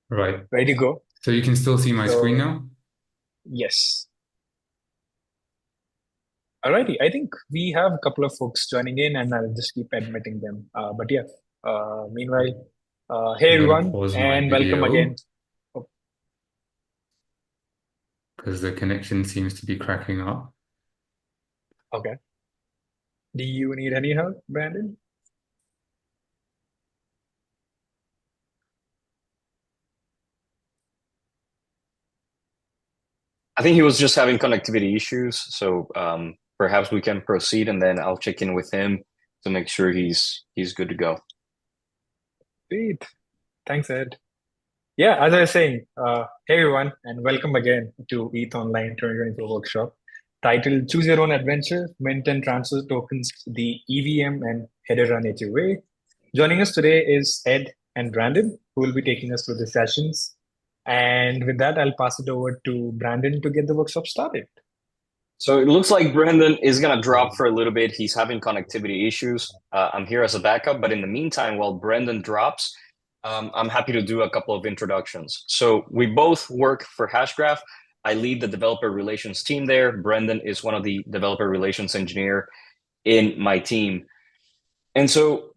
Right. Ready to go? So you can still see my screen So, now? yes. Alrighty. I think we have a couple of folks joining in, and I'll just keep admitting them. But yeah, meanwhile, hey I'm going to everyone, pause my and welcome video again. Oh, because the connection seems to be cracking up. okay. Do you need any help, Brandon? I think he was just having connectivity issues, so perhaps we can proceed, and then I'll check in with him to make sure he's good to go. Great. Thanks, Ed. Yeah, as I was saying, hey everyone, and welcome again to ETHOnline 2024 workshop titled Choose Your Own Adventure, Mint and Transfer Tokens the EVM and Hedera-native way. Joining us today is Ed and Brandon, who will be taking us through the sessions. And with that, I'll pass it over to Brandon to get the workshop started. So it looks like Brendan is gonna drop for a little bit. He's having connectivity issues. I'm here as a backup, but in the meantime, while Brendan drops, I'm happy to do a couple of introductions. So we both work for Hashgraph. I lead the developer relations team there. Brendan is one of the developer relations engineer in my team. And so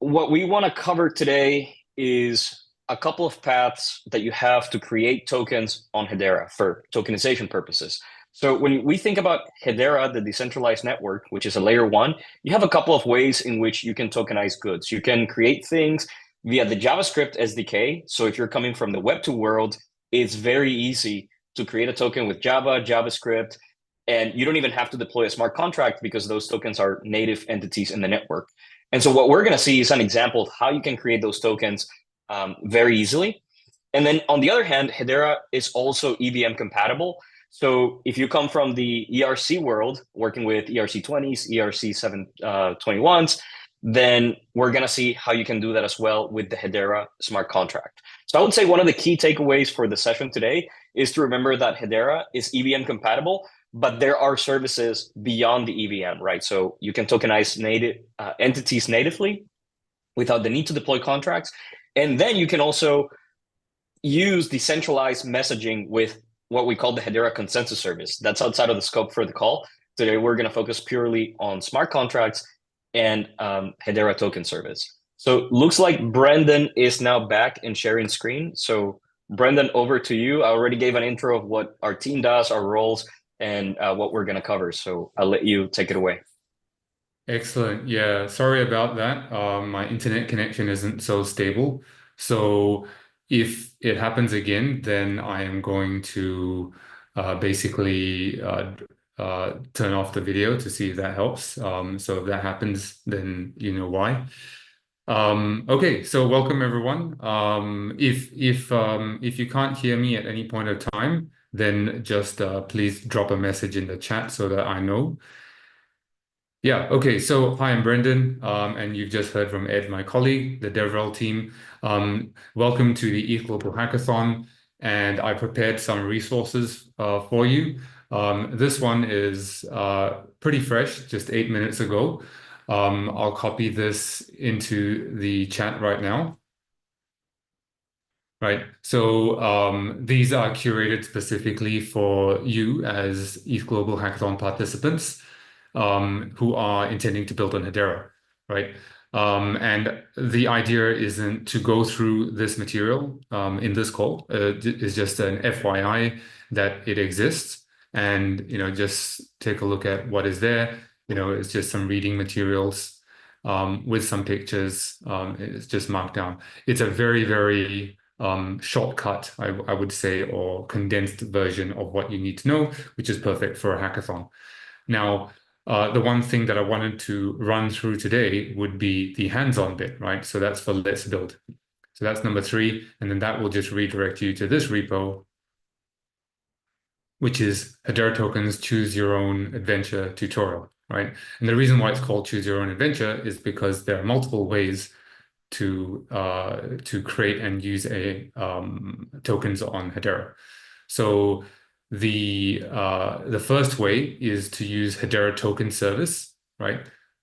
what we want to cover today is a couple of paths that you have to create tokens on Hedera for tokenization purposes. So when we think about Hedera, the decentralized network, which is a layer one, you have a couple of ways in which you can tokenize goods. You can create things via the JavaScript SDK. So if you're coming from the Web2 world, it's very easy to create a token with Java, JavaScript, and you don't even have to deploy a smart contract because those tokens are native entities in the network. And so what we're going to see is an example of how you can create those tokens very easily. And then on the other hand, Hedera is also EVM compatible. So if you come from the ERC world, working with ERC20s, ERC721s, then we're going to see how you can do that as well with the Hedera smart contract. So I would say one of the key takeaways for the session today is to remember that Hedera is EVM compatible, but there are services beyond the EVM, right? So you can tokenize native entities natively without the need to deploy contracts. And then you can also use decentralized messaging with what we call the Hedera Consensus Service. That's outside of the scope for the call. Today, we're going to focus purely on smart contracts and Hedera Token Service. So looks like Brendan is now back and sharing screen. So Brendan, over to you. I already gave an intro of what our team does, our roles, and what we're going to cover. So I'll let you take it away. Excellent. Yeah, sorry about that. My internet connection isn't so stable. So if it happens again, then I am going to basically turn off the video to see if that helps. So if that happens, then you know why. Okay, so welcome everyone. If you can't hear me at any point of time, then just please drop a message in the chat so that I know. Yeah, okay. So hi, I'm Brendan, and you've just heard from Ed, my colleague, the DevRel team. Welcome to the ETH Global Hackathon, and I prepared some resources for you. This one is pretty fresh, just 8 minutes ago. I'll copy this into the chat right now. Right. So these are curated specifically for you as ETH Global Hackathon participants who are intending to build on Hedera, right? And the idea isn't to go through this material in this call. It's just an FYI that it exists, and just take a look at what is there. It's just some reading materials with some pictures. It's just marked down. It's a very, very shortcut, I would say, or condensed version of what you need to know, which is perfect for a hackathon. Now, the one thing that I wanted to run through today would be the hands-on bit, right? So that's for Let's Build. So that's number 3, and then that will just redirect you to this repo, which is Hedera Tokens Choose-your-own-adventure tutorial, right? And the reason why it's called Choose-your-own-adventure is because there are multiple ways to create and use tokens on Hedera. So the first way is to use Hedera Token Service, right?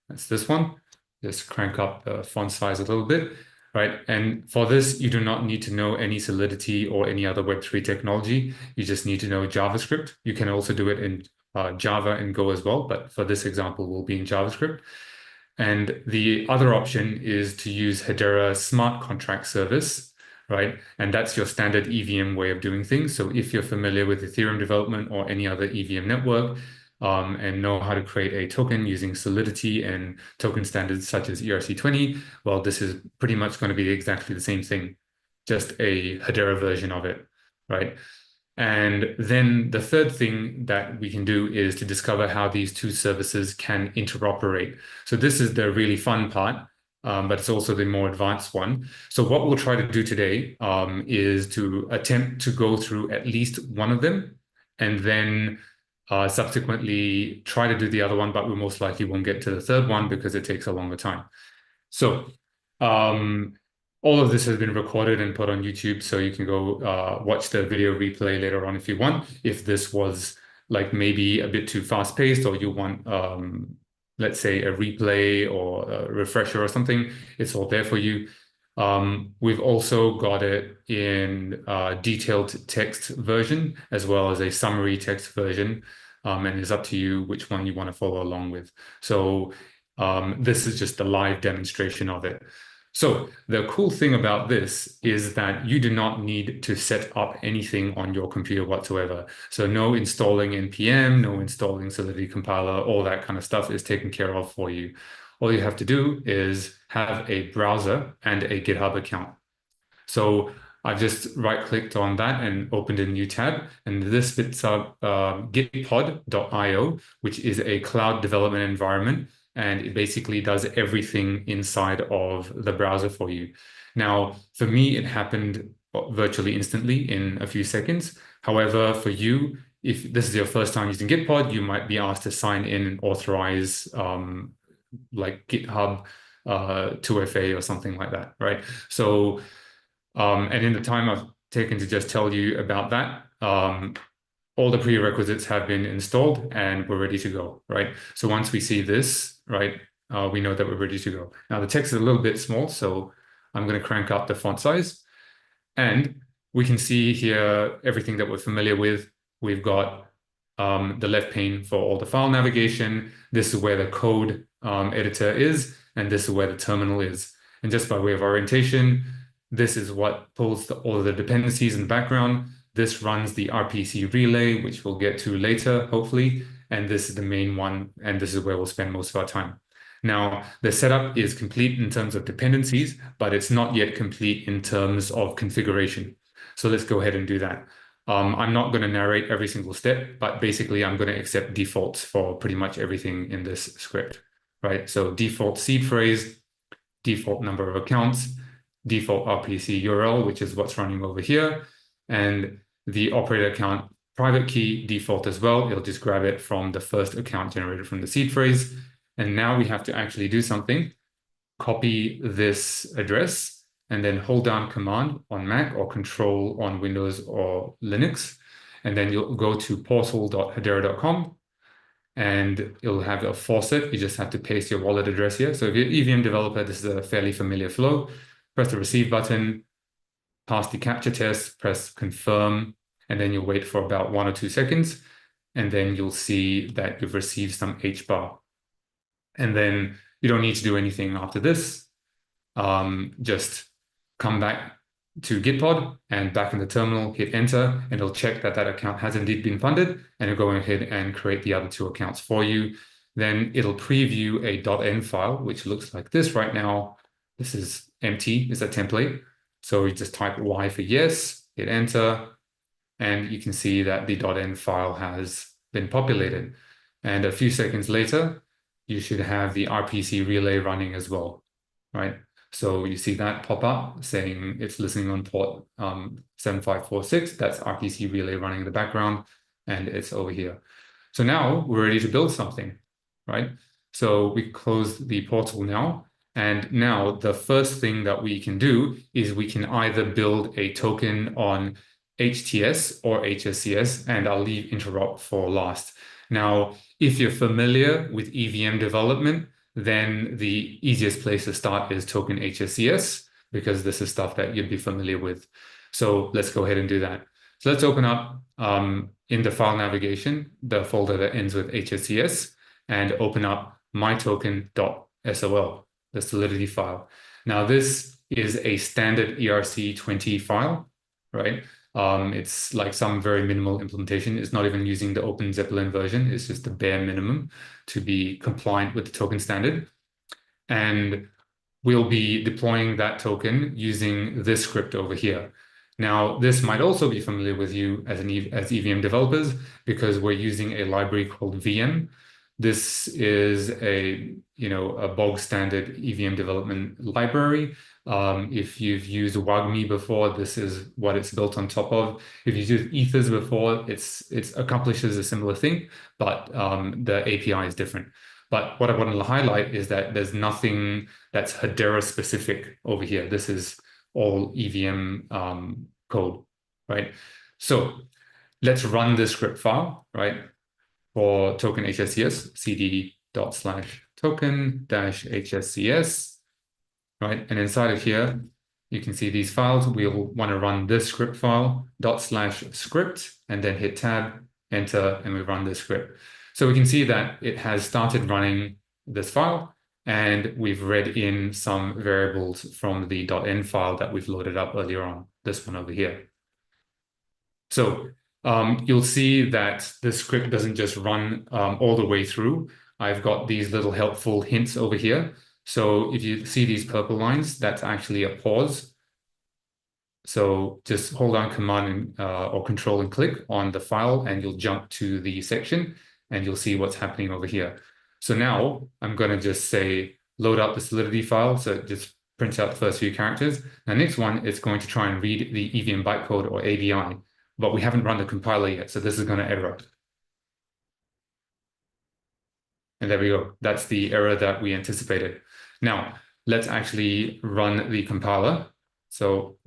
That's this one. Just crank up the font size a little bit. right? And for this, you do not need to know any Solidity or any other Web3 technology. You just need to know JavaScript. You can also do it in Java and Go as well, but for this example, we'll be in JavaScript. And the other option is to use Hedera Smart Contract Service, right? And that's your standard EVM way of doing things. So if you're familiar with Ethereum development or any other EVM network, and know how to create a token using Solidity and token standards such as ERC20, well, this is pretty much going to be exactly the same thing, just a Hedera version of it, right? And then the third thing that we can do is to discover how these two services can interoperate. So this is the really fun part, but it's also the more advanced one. So what we'll try to do today is to attempt to go through at least one of them and then subsequently try to do the other one, but we most likely won't get to the third one because it takes a longer time. So all of this has been recorded and put on YouTube, so you can go watch the video replay later on if you want. If this was like maybe a bit too fast-paced or you want, let's say, a replay or a refresher or something, it's all there for you. We've also got it in detailed text version as well as a summary text version, and it's up to you which one you want to follow along with. So this is just a live demonstration of it. So the cool thing about this is that you do not need to set up anything on your computer whatsoever. So no installing npm, no installing Solidity compiler, all that kind of stuff is taken care of for you. All you have to do is have a browser and a GitHub account. So I've just right-clicked on that and opened a new tab, and this spits up gitpod.io, which is a cloud development environment, and it basically does everything inside of the browser for you. Now, for me, it happened virtually instantly in a few seconds. However, for you, if this is your first time using Gitpod, you might be asked to sign in and authorize like GitHub 2FA or something like that, right? So, and in the time I've taken to just tell you about that, all the prerequisites have been installed and we're ready to go, right? So once we see this, right, we know that we're ready to go. Now the text is a little bit small, so I'm going to crank up the font size. And we can see here everything that we're familiar with. We've got the left pane for all the file navigation. This is where the code editor is, and this is where the terminal is. And just by way of orientation, this is what pulls all of the dependencies in the background. This runs the RPC relay, which we'll get to later, hopefully. And this is the main one, and this is where we'll spend most of our time. Now, the setup is complete in terms of dependencies, but it's not yet complete in terms of configuration. So let's go ahead and do that. I'm not going to narrate every single step, but basically I'm going to accept defaults for pretty much everything in this script, right? So default seed phrase, default number of accounts, default RPC URL, which is what's running over here, and the operator account private key default as well. It'll just grab it from the first account generated from the seed phrase. And now we have to actually do something. Copy this address and then hold down Command on Mac or Control on Windows or Linux. And then you'll go to portal.hedera.com and it'll have a faucet. You just have to paste your wallet address here. So if you're an EVM developer, this is a fairly familiar flow. Press the receive button, pass the captcha test, press confirm, and then you'll wait for about 1 or 2 seconds. And then you'll see that you've received some HBAR. And then you don't need to do anything after this. Just come back to Gitpod and back in the terminal, hit enter, and it'll check that that account has indeed been funded, and it'll go ahead and create the other 2 accounts for you. Then it'll preview a .env file, which looks like this right now. This is empty, it's a template. So you just type Y for yes, hit enter, and you can see that the .env file has been populated. And a few seconds later, you should have the RPC relay running as well, right? So you see that pop up saying it's listening on port 7546. That's RPC relay running in the background, and it's over here. So now we're ready to build something, right? So we close the portal now. And now the first thing that we can do is we can either build a token on HTS or HSCS, and I'll leave interop for last. Now, if you're familiar with EVM development, then the easiest place to start is token HSCS. because this is stuff that you'd be familiar with. So let's go ahead and do that. So let's open up in the file navigation, the folder that ends with HSCS, and open up mytoken.sol, the Solidity file. Now, this is a standard ERC20 file, right? It's like some very minimal implementation. It's not even using the Open Zeppelin version. It's just the bare minimum to be compliant with the token standard. And we'll be deploying that token using this script over here. Now, this might also be familiar with you as EVM developers, because we're using a library called VM. This is a bog standard EVM development library. If you've used WAGMI before, this is what it's built on top of. If you've used Ethers before, it accomplishes a similar thing, but the API is different. But what I wanted to highlight is that there's nothing that's Hedera specific over here. This is all EVM code, right? So let's run this script file, right? For token HSCS, cd./token-hscs, right? And inside of here, you can see these files. We'll want to run this script file, /script, and then hit tab, enter, and we run this script. So we can see that it has started running this file, and we've read in some variables from the .env file that we've loaded up earlier on, this one over here. So you'll see that the script doesn't just run all the way through. I've got these little helpful hints over here. So if you see these purple lines, that's actually a pause. So just hold down Command or Control and click on the file, and you'll jump to the section, and you'll see what's happening over here. So now I'm going to just say, load up the Solidity file. So it just prints out the first few characters. The next one is going to try and read the EVM bytecode or ABI, but we haven't run the compiler yet. So this is going to error. And there we go. That's the error that we anticipated. Now, let's actually run the compiler. So,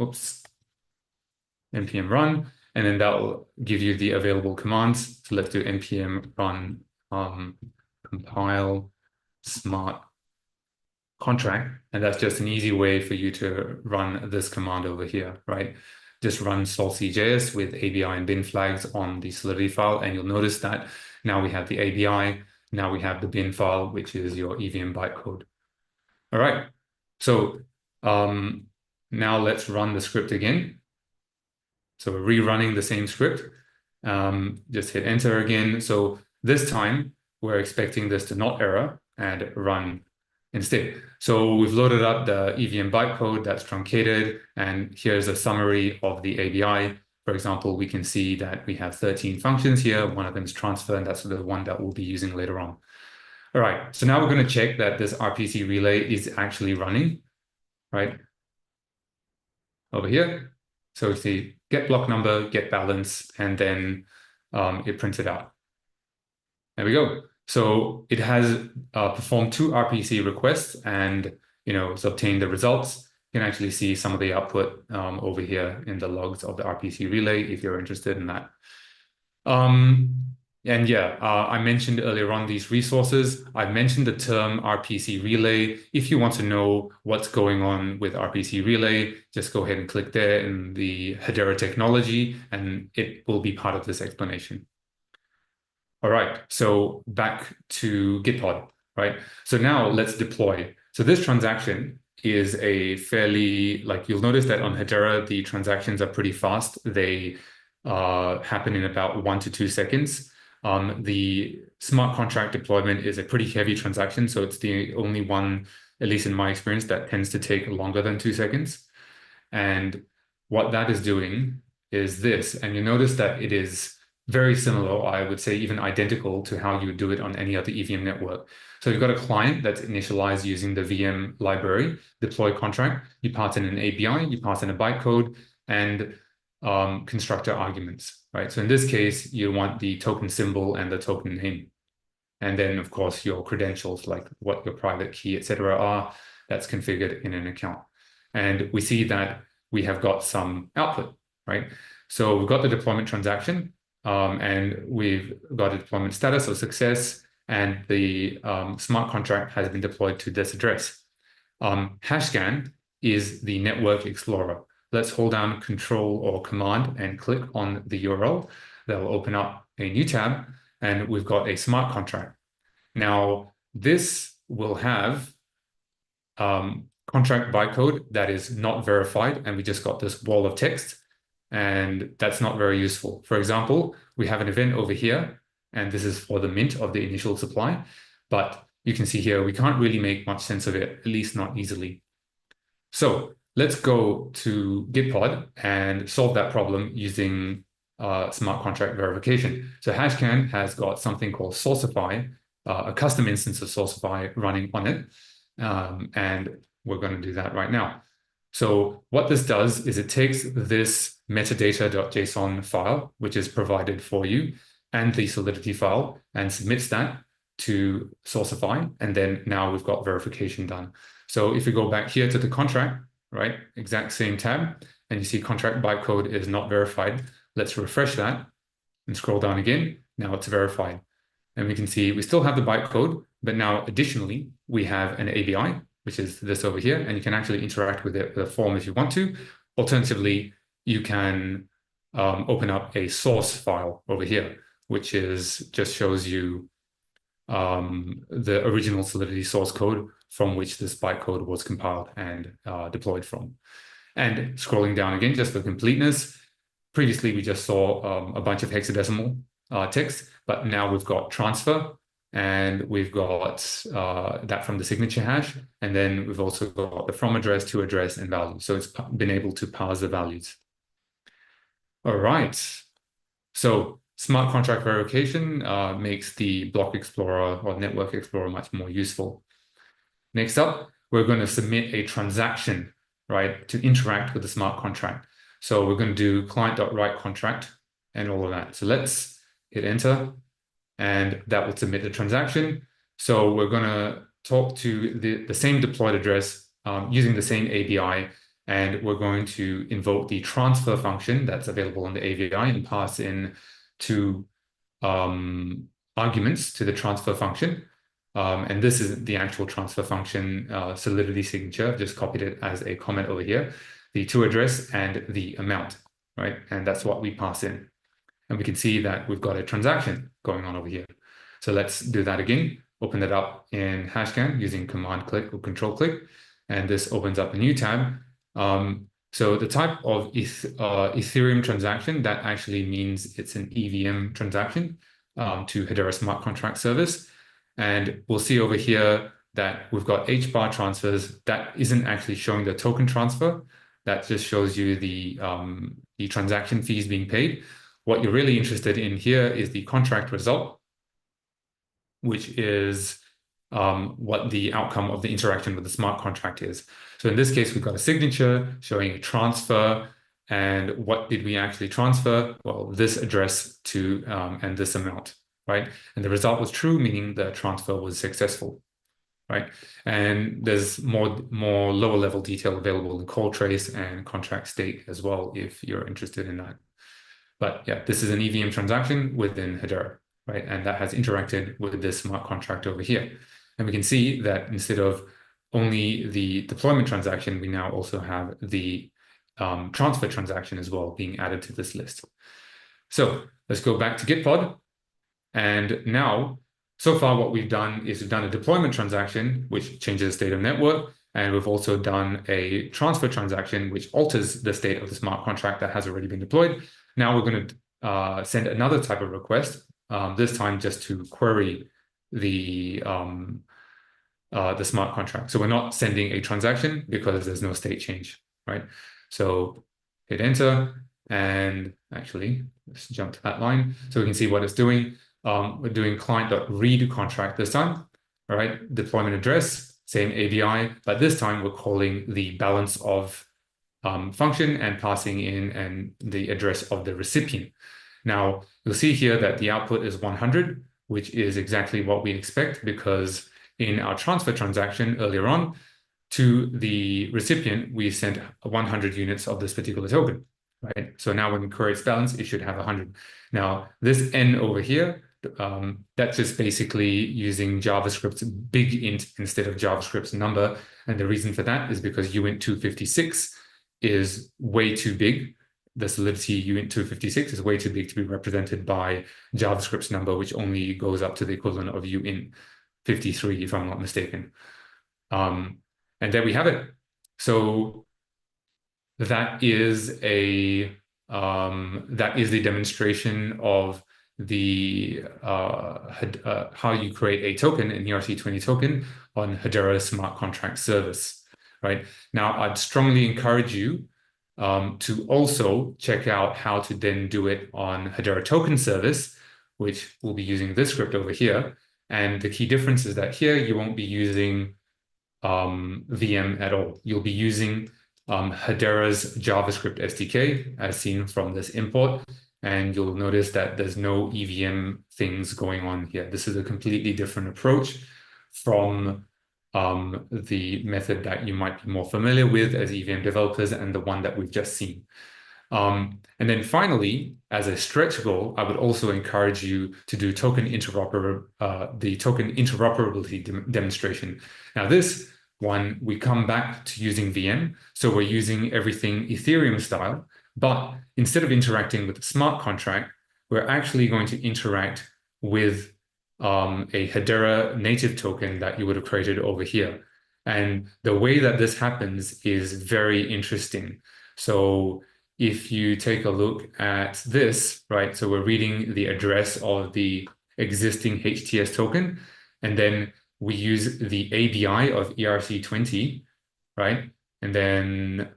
npm run, and then that will give you the available commands. So let's do npm run compile smart contract. And that's just an easy way for you to run this command over here, right? Just run solcjs with ABI and bin flags on the Solidity file, and you'll notice that now we have the ABI, now we have the bin file, which is your EVM bytecode. All right, so now let's run the script again. So we're rerunning the same script. Just hit enter again. So this time we're expecting this to not error and run instead. So we've loaded up the EVM bytecode that's truncated, and here's a summary of the ABI. For example, we can see that we have 13 functions here. One of them is transfer, and that's the one that we'll be using later on. All right, so now we're going to check that this RPC relay is actually running, right? Over here. So we see get block number, get balance, and then it prints it out. There we go. So it has performed 2 RPC requests, and it's obtained the results. You can actually see some of the output over here in the logs of the RPC relay if you're interested in that. And yeah, I mentioned earlier on these resources. I've mentioned the term RPC relay. If you want to know what's going on with RPC relay, just go ahead and click there in the Hedera technology, and it will be part of this explanation. All right, so back to Github, right? So now let's deploy. So this transaction is a fairly, you'll notice that on Hedera, the transactions are pretty fast. They happen in about 1 to 2 seconds. The smart contract deployment is a pretty heavy transaction, so it's the only one, at least in my experience, that tends to take longer than 2 seconds. And what that is doing is this, and you notice that it is very similar, I would say even identical to how you would do it on any other EVM network. So you've got a client that's initialized using the VM library, deploy contract, you pass in an API, you pass in a bytecode, and constructor arguments, right? So in this case, you want the token symbol and the token name. And then, of course, your credentials, like what your private key, etc., are, that's configured in an account. And we see that we have got some output, right? So we've got the deployment transaction, and we've got a deployment status or success, and the smart contract has been deployed to this address. Hashscan is the Network Explorer. Let's hold down Control or Command and click on the URL. That will open up a new tab, and we've got a smart contract. Now, this will have contract bytecode that is not verified, and we just got this wall of text, and that's not very useful. For example, we have an event over here, and this is for the mint of the initial supply, but you can see here we can't really make much sense of it, at least not easily. So let's go to Gitpod and solve that problem using smart contract verification. So Hashcan has got something called Sourceify, a custom instance of Sourceify running on it, and we're going to do that right now. So what this does is it takes this metadata.json file, which is provided for you, and the Solidity file, and submits that to Sourceify, and then now we've got verification done. So if you go back here to the contract, right, exact same tab, and you see contract bytecode is not verified, let's refresh that and scroll down again. Now it's verified. And we can see we still have the bytecode, but now additionally, we have an ABI, which is this over here, and you can actually interact with it with a form if you want to. Alternatively, you can open up a source file over here, which is just shows you the original Solidity source code from which this bytecode was compiled and deployed from. And scrolling down again, just for completeness, previously we just saw a bunch of hexadecimal text, but now we've got transfer, and we've got that from the signature hash, and then we've also got the from address, to address, and value. So it's been able to parse the values. All right. So smart contract verification makes the Block Explorer or Network Explorer much more useful. Next up, we're going to submit a transaction, right, to interact with the smart contract. So we're going to do client.write contract and all of that. So let's hit enter, and that will submit the transaction. So we're going to talk to the same deployed address using the same ABI, and we're going to invoke the transfer function that's available on the ABI and pass in two arguments to the transfer function. And this is the actual transfer function Solidity signature. I've just copied it as a comment over here, the to address and the amount, right? And that's what we pass in. And we can see that we've got a transaction going on over here. So let's do that again. Open it up in Hashcan using command click or control click. And this opens up a new tab. So the type of Ethereum transaction, that actually means it's an EVM transaction to Hedera Smart Contract Service. And we'll see over here that we've got HBAR transfers. That isn't actually showing the token transfer. That just shows you the transaction fees being paid. What you're really interested in here is the contract result, which is what the outcome of the interaction with the smart contract is. So in this case, we've got a signature showing a transfer. And what did we actually transfer? Well, this address to and this amount, right? And the result was true, meaning the transfer was successful, right? And there's more lower level detail available in call trace and contract state as well, if you're interested in that. But yeah, this is an EVM transaction within Hedera, right? And that has interacted with this smart contract over here. And we can see that instead of only the deployment transaction, we now also have the transfer transaction as well being added to this list. So let's go back to Gitpod. And now, so far what we've done is we've done a deployment transaction, which changes the state of network. And we've also done a transfer transaction, which alters the state of the smart contract that has already been deployed. Now we're going to send another type of request, this time just to query the smart contract. So we're not sending a transaction because there's no state change, right? So hit enter, and actually let's jump to that line so we can see what it's doing. We're doing client.read contract this time, all right? Deployment address, same ABI, but this time we're calling the balance of function and passing in and the address of the recipient. Now, you'll see here that the output is 100, which is exactly what we expect, because in our transfer transaction earlier on to the recipient, we sent 100 units of this particular token, right? So now when we query its balance, it should have 100. Now, this N over here, That's just basically using JavaScript's big int instead of JavaScript's number. And the reason for that is because uint 256 is way too big. The solidity uint 256 is way too big to be represented by JavaScript's number, which only goes up to the equivalent of uint 53, if I'm not mistaken. And there we have it. So that is the demonstration of the how you create a token, an ERC20 token on Hedera Smart Contract Service. Right now, I'd strongly encourage you to also check out how to then do it on Hedera Token Service, which will be using this script over here. And the key difference is that here you won't be using VM at all. You'll be using Hedera's JavaScript SDK as seen from this import. And you'll notice that there's no EVM things going on here. This is a completely different approach from the method that you might be more familiar with as EVM developers and the one that we've just seen. And then finally, as a stretch goal, I would also encourage you to do the token interoperability demonstration. Now, this one, we come back to using VM. So we're using everything Ethereum style, but instead of interacting with the smart contract, we're actually going to interact with a Hedera-native token that you would have created over here. And the way that this happens is very interesting. So if you take a look at this, right, so we're reading the address of the existing HTS token, and then we use the ABI of ERC20, right? And then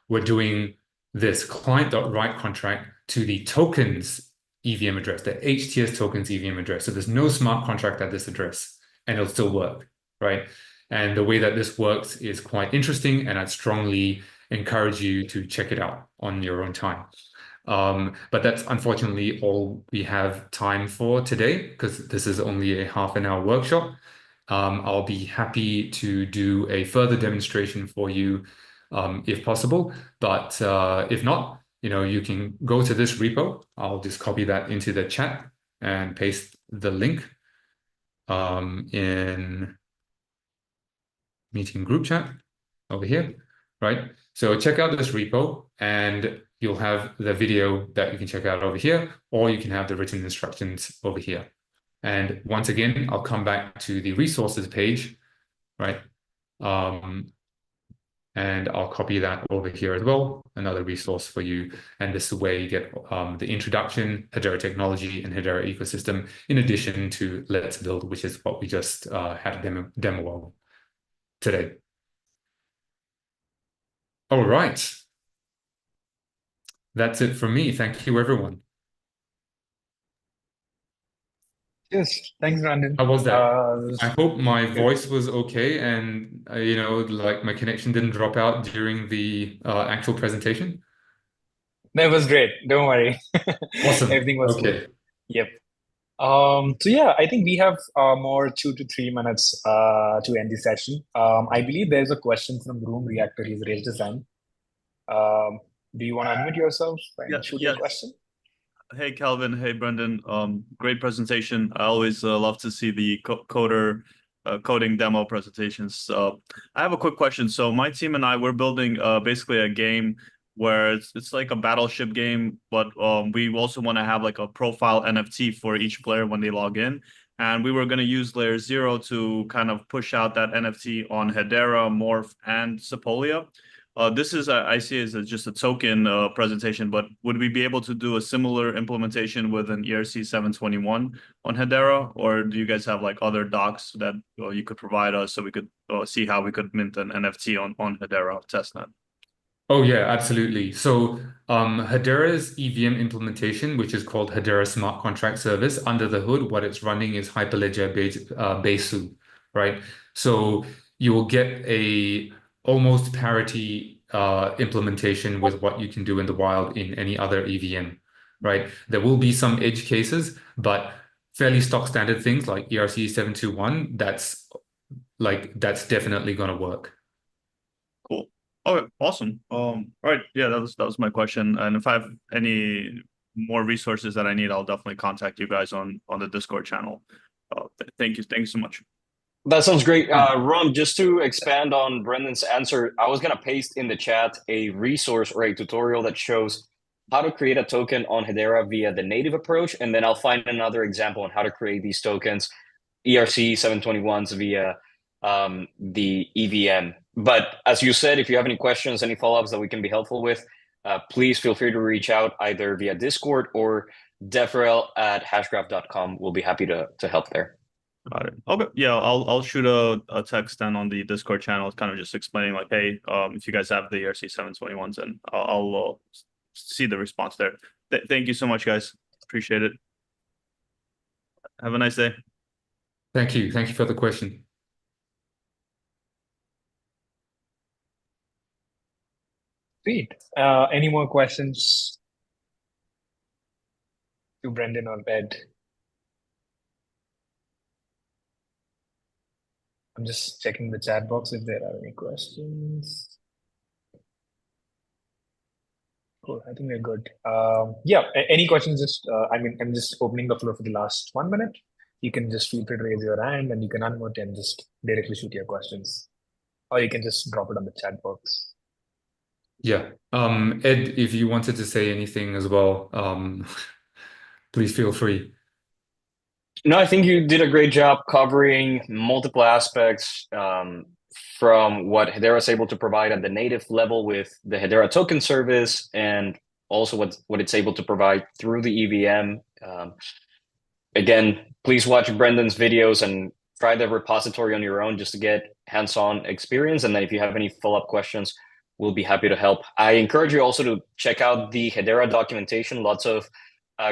we're doing this client.write contract to the tokens EVM address, the HTS tokens EVM address. So there's no smart contract at this address, and it'll still work, right? And the way that this works is quite interesting, and I'd strongly encourage you to check it out on your own time. But that's unfortunately all we have time for today, because this is only a half-an-hour workshop. I'll be happy to do a further demonstration for you if possible, but if not, you can go to this repo. I'll just copy that into the chat and paste the link in meeting group chat over here, right? So check out this repo and you'll have the video that you can check out over here, or you can have the written instructions over here. And once again, I'll come back to the resources page, right? And I'll copy that over here as well, another resource for you. And this is where you get the introduction, Hedera technology, and Hedera ecosystem, in addition to Let's Build, which is what we just had a demo of today. All right. That's it from me. Thank you, everyone. Yes, thanks, Brandon. How was that? I hope my voice was okay and, like my connection didn't drop out during the actual presentation. That was great. Don't worry. Awesome. Everything was Okay. good. Yep. So yeah, I think we have more 2 to 3 minutes to end the session. I believe there's a question from Room Reactor. He's raised his hand. Do you want to unmute yourself and shoot your question? Hey, Calvin. Hey, Brendan. Great presentation. I always love to see the coding demo presentations. I have a quick question. So my team and I, we're building basically a game where it's like a battleship game, but we also want to have like a profile NFT for each player when they log in. And we were going to use layer 0 to kind of push out that NFT on Hedera, Morph, and Sepolia. This is, I see it as just a token presentation, but would we be able to do a similar implementation with an ERC 721 on Hedera? Or do you guys have like other docs that you could provide us so we could see how we could mint an NFT on Hedera testnet? Oh, yeah, absolutely. So Hedera's EVM implementation, which is called Hedera Smart Contract Service, under the hood, what it's running is Hyperledger Besu, right? So you will get a almost parity implementation with what you can do in the wild in any other EVM, right? There will be some edge cases, but fairly stock standard things like ERC 721, that's definitely going to work. Cool. Okay, awesome. All right, yeah, that was my question. And if I have any more resources that I need, I'll definitely contact you guys on the Discord channel. Thank you so much. That sounds great. Ron, just to expand on Brendan's answer, I was going to paste in the chat a resource or a tutorial that shows how to create a token on Hedera via the native approach. And then I'll find another example on how to create these tokens, ERC 721s via the EVM. But as you said, if you have any questions, any follow-ups that we can be helpful with, please feel free to reach out either via Discord or devrel@hashgraph.com. We'll be happy to help there. Got it. Okay. Yeah, I'll shoot a text then on the Discord channel, kind of just explaining like, hey, if you guys have the ERC 721s, and I'll see the response there. Thank you so much, guys. Appreciate it. Have a nice day. Thank you. Thank you for the question. Sweet. Any more questions to Brendan or Ed? I'm just checking the chat box if there are any questions. Cool. I think we're good. Yeah. Any questions? Just I'm just opening the floor for the last 1 minute. You can just feel free to raise your hand, and you can unmute and just directly shoot your questions, or you can just drop it on the chat box. Yeah. Ed, if you wanted to say anything as well, please feel free. No, I think you did a great job covering multiple aspects from what Hedera is able to provide at the native level with the Hedera Token Service, and also what it's able to provide through the EVM. Again, please watch Brendan's videos and try the repository on your own just to get hands-on experience. And then if you have any follow-up questions, we'll be happy to help. I encourage you also to check out the Hedera documentation. Lots of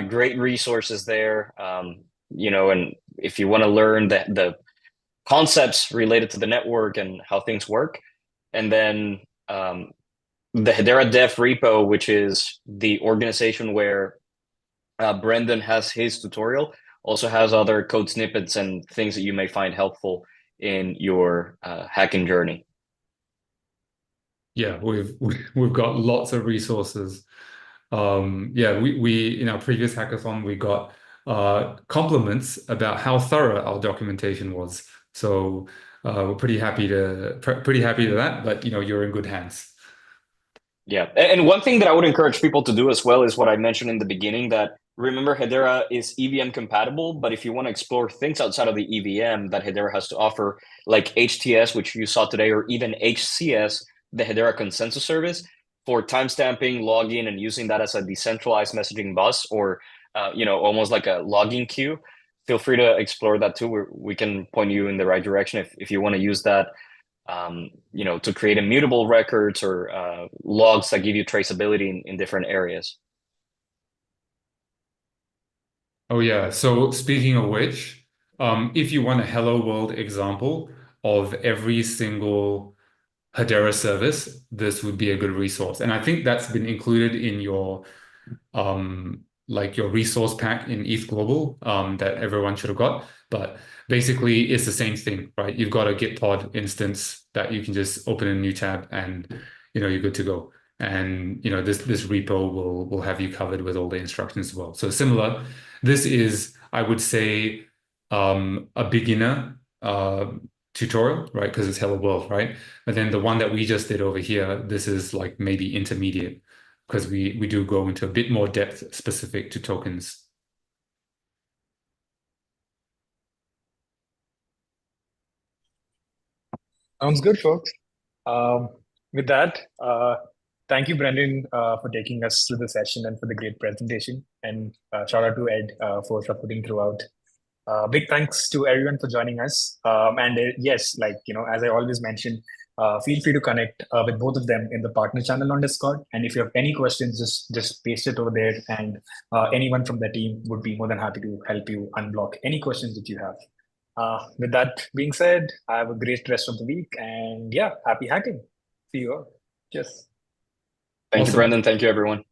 great resources there. And if you want to learn the concepts related to the network and how things work. And then the Hedera Dev repo, which is the organization where Brendan has his tutorial, also has other code snippets and things that you may find helpful in your hacking journey. Yeah, we've got lots of resources. Yeah, we in our previous hackathon we got compliments about how thorough our documentation was. So we're pretty happy to that. But you're in good hands. Yeah, and one thing that I would encourage people to do as well is what I mentioned in the beginning, that remember Hedera is EVM compatible, but if you want to explore things outside of the EVM that Hedera has to offer, like HTS, which you saw today, or even HCS, the Hedera Consensus Service, for timestamping, logging, and using that as a decentralized messaging bus, or almost like a logging queue, feel free to explore that too. We can point you in the right direction if you want to use that. To create immutable records or logs that give you traceability in different areas. Oh yeah. So speaking of which, if you want a hello world example of every single Hedera service, this would be a good resource. And I think that's been included in your your resource pack in ETH Global that everyone should have got. But basically, it's the same thing, right? You've got a Git pod instance that you can just open a new tab, and you're good to go. And this repo will have you covered with all the instructions as well. So similar. This is, I would say, a beginner tutorial, right? Because it's hello world, right? But then the one that we just did over here, this is like maybe intermediate, because we do go into a bit more depth specific to tokens. Sounds good, folks. With that, thank you, Brendan, for taking us through the session and for the great presentation. And shout out to Ed for supporting throughout. Big thanks to everyone for joining us. Yes, as I always mention, feel free to connect with both of them in the partner channel on Discord. And if you have any questions, just paste it over there, and anyone from the team would be more than happy to help you unblock any questions that you have. With that being said, have a great rest of the week, and yeah, happy hacking. See you all. Cheers. Thank you, Brendan. Thank you, everyone.